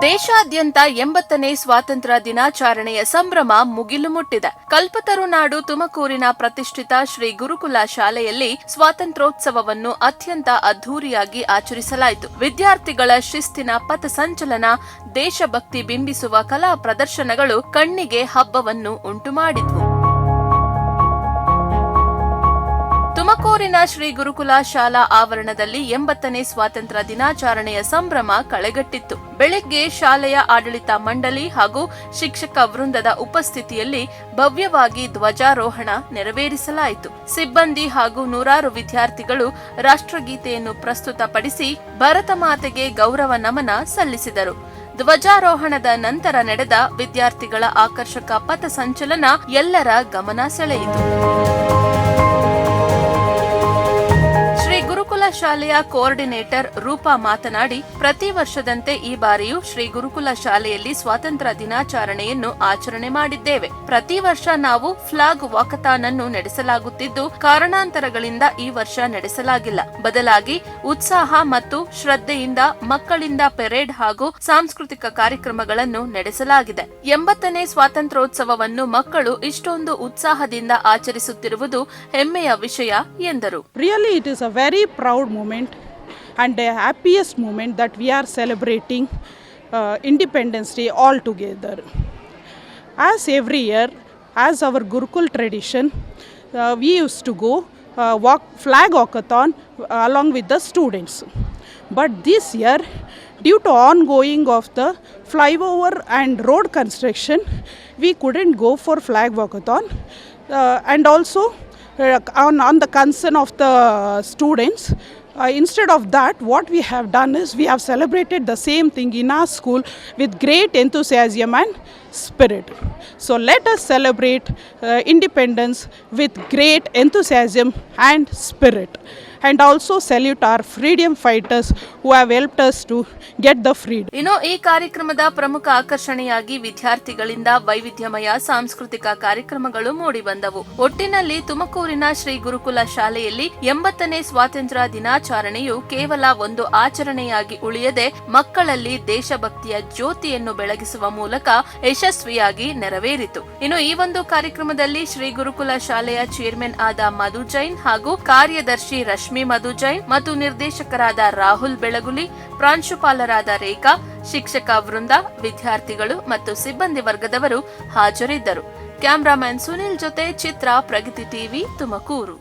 ದೇಶಾದ್ಯಂತ 80ನೇ ಸ್ವಾತಂತ್ರ್ಯ ದಿನಾಚರಣೆಯ ಸಂಭ್ರಮ ಮುಗಿಲು ಮುಟ್ಟಿದೆ. ಕಲ್ಪತರುನಾಡು ತುಮಕೂರಿನ ಪ್ರತಿಷ್ಠಿತ ಶ್ರೀ ಗುರುಕುಲ ಶಾಲೆಯಲ್ಲಿ ಸ್ವಾತಂತ್ರ್ಯೋತ್ಸವವನ್ನು ಅತ್ಯಂತ ಅದ್ಧೂರಿಯಾಗಿ ಆಚರಿಸಲಾಯಿತು. ವಿದ್ಯಾರ್ಥಿಗಳ ಶಿಸ್ತಿನ ಪಥಸಂಚಲನ, ದೇಶಭಕ್ತಿ ಬಿಂಬಿಸುವ ಕಲಾ ಪ್ರದರ್ಶನಗಳು ಕಣ್ಣಿಗೆ ಹಬ್ಬವನ್ನು ಉಂಟುಮಾಡಿದ್ವು. ತುಮಕೂರಿನ ಶ್ರೀ ಗುರುಕುಲ ಶಾಲಾ ಆವರಣದಲ್ಲಿ 80ನೇ ಸ್ವಾತಂತ್ರ್ಯ ದಿನಾಚರಣೆಯ ಸಂಭ್ರಮ ಕಳೆಗಟ್ಟಿತ್ತು. ಬೆಳಗ್ಗೆ ಶಾಲೆಯ ಆಡಳಿತ ಮಂಡಳಿ ಹಾಗೂ ಶಿಕ್ಷಕ ವೃಂದದ ಉಪಸ್ಥಿತಿಯಲ್ಲಿ ಭವ್ಯವಾಗಿ ಧ್ವಜಾರೋಹಣ ನೆರವೇರಿಸಲಾಯಿತು. ಸಿಬ್ಬಂದಿ ಹಾಗೂ ನೂರಾರು ವಿದ್ಯಾರ್ಥಿಗಳು ರಾಷ್ಟ್ರಗೀತೆಯನ್ನು ಪ್ರಸ್ತುತಪಡಿಸಿ ಭಾರತ ಮಾತೆಗೆ ಗೌರವ ನಮನ ಸಲ್ಲಿಸಿದರು. ಧ್ವಜಾರೋಹಣದ ನಂತರ ನಡೆದ ವಿದ್ಯಾರ್ಥಿಗಳ ಆಕರ್ಷಕ ಪಥಸಂಚಲನ ಎಲ್ಲರ ಗಮನ ಸೆಳೆಯಿತು. ಗುರುಕುಲ ಶಾಲೆಯ ಕೋಆರ್ಡಿನೇಟರ್ ರೂಪಾ ಮಾತನಾಡಿ, ಪ್ರತಿ ವರ್ಷದಂತೆ ಈ ಬಾರಿಯೂ ಶ್ರೀ ಗುರುಕುಲ ಶಾಲೆಯಲ್ಲಿ ಸ್ವಾತಂತ್ರ್ಯ ದಿನಾಚರಣೆಯನ್ನು ಆಚರಣೆ ಮಾಡಿದ್ದೇವೆ. ಪ್ರತಿ ವರ್ಷ ನಾವು ಫ್ಲಾಗ್ ವಾಕಥಾನ್ ಅನ್ನು ನಡೆಸಲಾಗುತ್ತಿದ್ದು, ಕಾರಣಾಂತರಗಳಿಂದ ಈ ವರ್ಷ ನಡೆಸಲಾಗಿಲ್ಲ. ಬದಲಾಗಿ ಉತ್ಸಾಹ ಮತ್ತು ಶ್ರದ್ಧೆಯಿಂದ ಮಕ್ಕಳಿಂದ ಪೆರೇಡ್ ಹಾಗೂ ಸಾಂಸ್ಕೃತಿಕ ಕಾರ್ಯಕ್ರಮಗಳನ್ನು ನಡೆಸಲಾಗಿದೆ. 80ನೇ ಸ್ವಾತಂತ್ರ್ಯೋತ್ಸವವನ್ನು ಮಕ್ಕಳು ಇಷ್ಟೊಂದು ಉತ್ಸಾಹದಿಂದ ಆಚರಿಸುತ್ತಿರುವುದು ಹೆಮ್ಮೆಯ ವಿಷಯ ಎಂದರು. Proud moment and the happiest moment that we are celebrating Independence Day all together. As every year, as our Gurukul tradition, we used to go flag walkathon along with the students. But this year, due to ongoing of the flyover and road construction, we couldn't go for flag walkathon, and also on the concern of the students, instead of that, what we have done is we have celebrated the same thing in our school with great enthusiasm and spirit. So let us celebrate independence with great enthusiasm and spirit, and also salute our freedom fighters who have helped us to get the freedom. ಇನ್ನು ಈ ಕಾರ್ಯಕ್ರಮದ ಪ್ರಮುಖ ಆಕರ್ಷಣೆಯಾಗಿ ವಿದ್ಯಾರ್ಥಿಗಳಿಂದ ವೈವಿಧ್ಯಮಯ ಸಾಂಸ್ಕೃತಿಕ ಕಾರ್ಯಕ್ರಮಗಳು ಮೂಡಿಬಂದವು. ಒಟ್ಟಿನಲ್ಲಿ ತುಮಕೂರಿನ ಶ್ರೀ ಗುರುಕುಲ ಶಾಲೆಯಲ್ಲಿ 80ನೇ ಸ್ವಾತಂತ್ರ್ಯ ದಿನಾಚರಣೆಯು ಕೇವಲ ಒಂದು ಆಚರಣೆಯಾಗಿ ಉಳಿಯದೆ ಮಕ್ಕಳಲ್ಲಿ ದೇಶಭಕ್ತಿಯ ಜ್ಯೋತಿಯನ್ನು ಬೆಳಗಿಸುವ ಮೂಲಕ ಯಶಸ್ವಿಯಾಗಿ ನೆರವೇರಿತು. ಇನ್ನು ಈ ಒಂದು ಕಾರ್ಯಕ್ರಮದಲ್ಲಿ ಶ್ರೀ ಗುರುಕುಲ ಶಾಲೆಯ ಚೇರ್ಮನ್ ಆದ ಮಧು ಜೈನ್ ಹಾಗೂ ಕಾರ್ಯದರ್ಶಿ ರಶ್ಮಿ ಮಧು ಜೈನ್ ಮತ್ತು ನಿರ್ದೇಶಕರಾದ ರಾಹುಲ್ ಬೆಳಗುಲಿ, ಪ್ರಾಂಶುಪಾಲರಾದ ರೇಖಾ, ಶಿಕ್ಷಕ ವೃಂದ, ವಿದ್ಯಾರ್ಥಿಗಳು ಮತ್ತು ಸಿಬ್ಬಂದಿ ವರ್ಗದವರು ಹಾಜರಿದ್ದರು. ಕ್ಯಾಮರಾಮನ್ ಸುನಿಲ್ ಜೊತೆ ಚಿತ್ರ, ಪ್ರಗತಿ ಟಿವಿ, ತುಮಕೂರು.